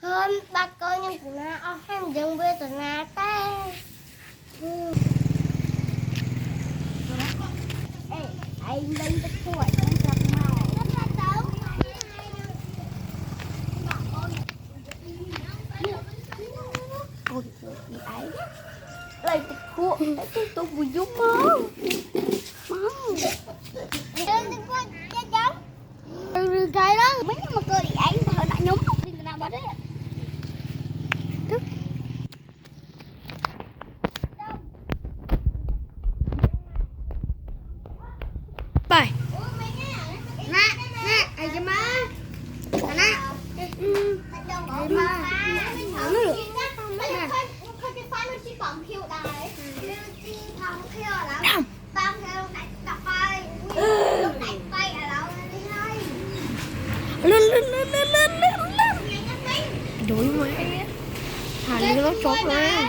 Hôm ba coi nhưng tụi nó ở ham dừng về tụi nó ta. Ê, anh lên cái tuổi không gặp mày. Ôi gì ấy. Lên cái cuộn, tôi vừa giúp máu. Cái đó mấy mà cười đi anh thời đã nhúng thì người nào bắt đấy. Bài Nè, nè, ai cho má. Nè. Ai má. Nó được. Nè. lên lên lên lên lên lên lên đuổi mẹ thằng nó chốt rồi.